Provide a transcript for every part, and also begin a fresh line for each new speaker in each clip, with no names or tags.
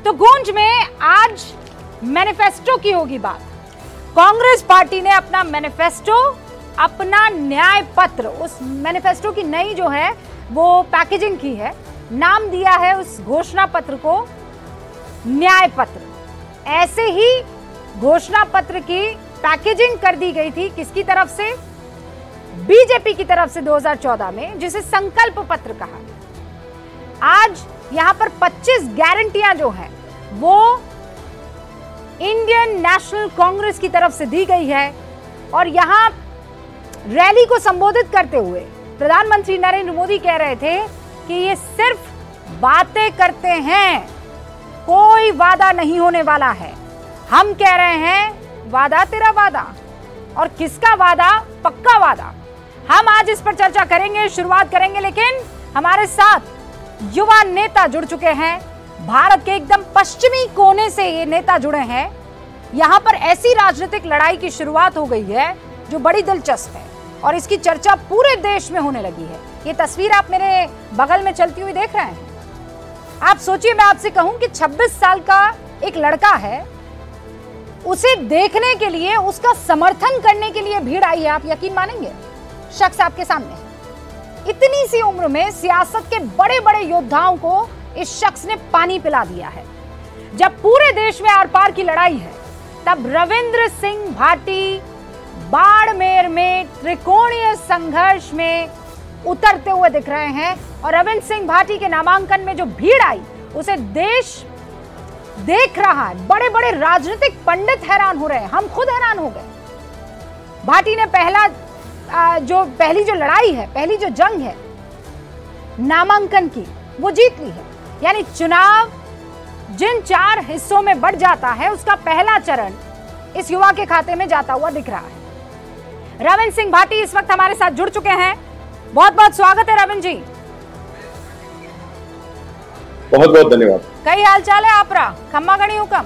तो गूंज में आज मैनिफेस्टो की होगी बात। कांग्रेस पार्टी ने अपना मैनिफेस्टो, अपना न्याय पत्र, उस मैनिफेस्टो की नई जो है वो पैकेजिंग की है, नाम दिया है उस घोषणा पत्र को न्याय पत्र। ऐसे ही घोषणा पत्र की पैकेजिंग कर दी गई थी किसकी तरफ से? बीजेपी की तरफ से 2014 में, जिसे संकल्प पत्र कहा। आज यहां पर 25 गारंटियां जो है वो इंडियन नेशनल कांग्रेस की तरफ से दी गई है। और यहां रैली को संबोधित करते हुए प्रधानमंत्री नरेंद्र मोदी कह रहे थे कि ये सिर्फ बातें करते हैं, कोई वादा नहीं होने वाला है। हम कह रहे हैं वादा तेरा वादा, और किसका वादा? पक्का वादा। हम आज इस पर चर्चा करेंगे, शुरुआत करेंगे, लेकिन हमारे साथ युवा नेता जुड़ चुके हैं। भारत के एकदम पश्चिमी कोने से ये नेता जुड़े हैं। यहां पर ऐसी राजनीतिक लड़ाई की शुरुआत हो गई है जो बड़ी दिलचस्प है और इसकी चर्चा पूरे देश में होने लगी है। ये तस्वीर आप मेरे बगल में चलती हुई देख रहे हैं। आप सोचिए, मैं आपसे कहूं कि 26 साल का एक लड़का है, उसे देखने के लिए, उसका समर्थन करने के लिए भीड़ आई है। आप यकीन मानेंगे? शख्स आपके सामने है। इतनी सी उम्र में सियासत के बड़े बड़े योद्धाओं को इस शख्स ने पानी पिला दिया है। जब पूरे देश में आर पार की लड़ाई है, तब रविंद्र सिंह भाटी बाड़मेर में त्रिकोणीय संघर्ष में उतरते हुए दिख रहे हैं। और रविंद्र सिंह भाटी के नामांकन में जो भीड़ आई, उसे देश देख रहा है। बड़े बड़े राजनीतिक पंडित हैरान हो रहे हैं, हम खुद हैरान हो गए। भाटी ने पहली जो लड़ाई है, पहली जो जंग है नामांकन की, वो जीत ली है। यानी चुनाव जिन 4 हिस्सों में बढ़ जाता है, उसका पहला चरण इस युवा के खाते में जाता हुआ दिख रहा है। रविंद्र सिंह भाटी इस वक्त हमारे साथ जुड़ चुके हैं। बहुत बहुत स्वागत है रविंद्र जी।
बहुत बहुत धन्यवाद।
कई हाल चाल है आपरा? खम्मा गणी हुकम?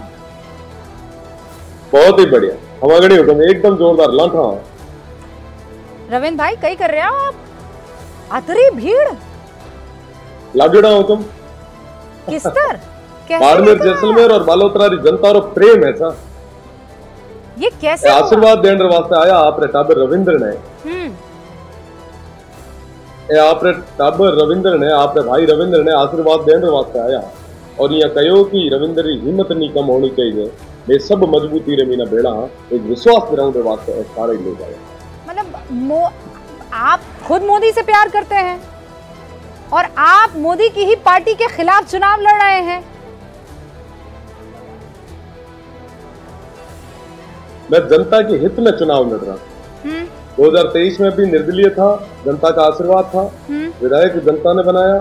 बहुत ही बढ़िया, खम्मा गणी हुकम एकदम जोरदार लांठा।
रविंद्र भाई कई कर रहे हो आप? अतरी भीड़
लागड़ा हुकम
किस तरह?
बाड़मेर, जैसलमेर और बालोतरा री जनता रो प्रेम है सा।
ये कैसे
आशीर्वाद देने वास्ते आया आपरे टाबर रविंद्र ने। आपरे टाबर रविंद्र ने, आपरे भाई रविंद्र ने आशीर्वाद देने वास्ते आया और ये कहो कि रविंद्र की हिम्मत नहीं कम होनी चाहिए। वे सब मजबूती रे मीना बेड़ा एक विश्वास दिलाने वास्ते सारे लोग आए।
मतलब आप खुद मोदी से प्यार करते हैं और आप मोदी की ही पार्टी के खिलाफ चुनाव लड़ रहे हैं।
मैं जनता के हित में चुनाव लड़ रहा हूं। 2023 में भी निर्दलीय था, जनता का आशीर्वाद था, विधायक जनता ने बनाया।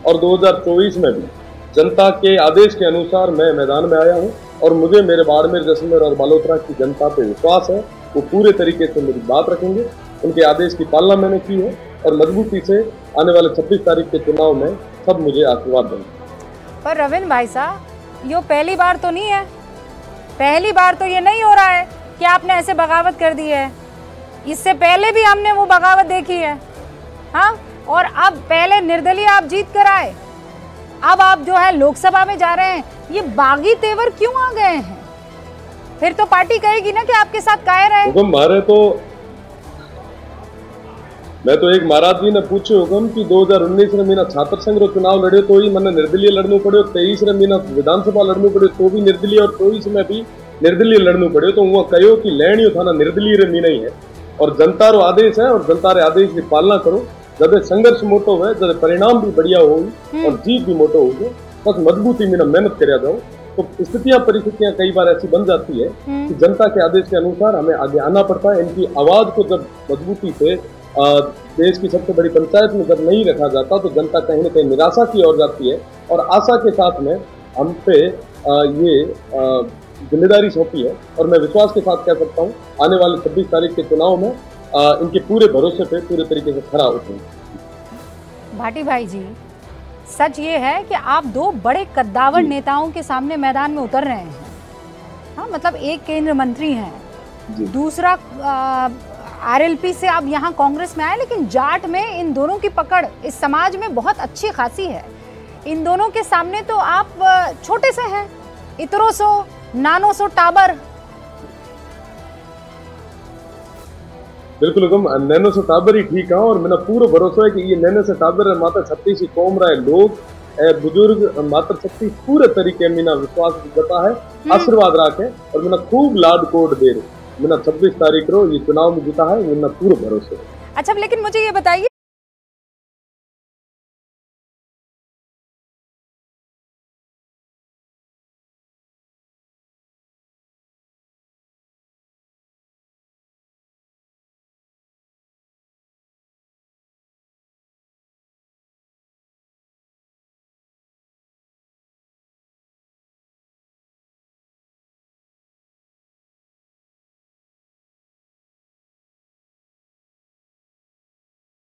और 2024 में भी जनता के आदेश के अनुसार मैं मैदान में आया हूं और मुझे मेरे बाड़मेर, जैसलमेर और बालोतरा की जनता पे विश्वास है। वो पूरे तरीके से मेरी बात रखेंगे। उनके आदेश की पालना मैंने की है और मजबूती से आने वाले 26 तारीख के चुनाव में सब मुझे आशीर्वाद देंगे।
पर रविंद्र भाई साहब, ये पहली बार तो नहीं है, पहली बार तो ये नहीं हो रहा है कि आपने ऐसे बगावत कर दी है। इससे पहले भी हमने वो बगावत देखी है। हाँ, और अब पहले निर्दलीय आप जीत कर आए, अब आप जो है लोकसभा में जा रहे हैं। ये बागी तेवर क्यों आ गए हैं? फिर तो पार्टी कहेगी ना कि आपके साथ कायर है।
हुकम मारे तो मैं तो एक महाराज जी ने पूछे हुकम कि 2019 में मीना छात्र संघ रो चुनाव लड़े तो ही मैंने निर्दलीय लड़ना पड़े, 23 में मीना विधानसभा लड़ना पड़े तो भी निर्दलीय, और 24 में भी निर्दलीय लड़ना पड़े। तो वो कहो कि लैणियो था ना निर्दलीय रे मीना ही है और जनता रो आदेश है और जनता रे आदेश की पालना करो। जब संघर्ष मोटो है, जब परिणाम भी बढ़िया हो और जीत भी मोटो हो, बस मजबूती मीना मेहनत कर जाओ। तो स्थितियां, परिस्थितियां कई बार ऐसी बन जाती है कि जनता के आदेश के अनुसार हमें आगे आना पड़ता है। इनकी आवाज को जब मजबूती से देश की सबसे बड़ी पंचायत में जब नहीं रखा जाता तो जनता कहीं ना कहीं निराशा की ओर जाती है और आशा के साथ में हम पे ये जिम्मेदारी सौंपी है। और मैं विश्वास के साथ कह सकता हूँ आने वाले 26 तारीख के चुनाव में इनके पूरे भरोसे पे पूरे तरीके से खरा उतरूंगा।
भाटी भाई जी, सच ये है कि आप 2 बड़े कद्दावर नेताओं के सामने मैदान में उतर रहे हैं। हाँ, मतलब एक केंद्र मंत्री हैं, दूसरा आरएलपी से आप यहाँ कांग्रेस में आए, लेकिन जाट में इन दोनों की पकड़ इस समाज में बहुत अच्छी खासी है। इन दोनों के सामने तो आप छोटे से हैं, इतरो सो नानो सो टाबर।
बिल्कुल हुकुम, नैनो से टाबर ही ठीक है और मेरा पूरा भरोसा है कि ये नैनो से टाबर माता छत्ती सी कौम रहे लोग बुजुर्ग माता छत्ती पूरे तरीके में विश्वास जता है, आशीर्वाद राखे और मेरा खूब लाड कोड दे रहे। मेरा 26 तारीख को ये चुनाव में जीता है, मेरा पूरा भरोसा है।
अच्छा, लेकिन मुझे ये बताइए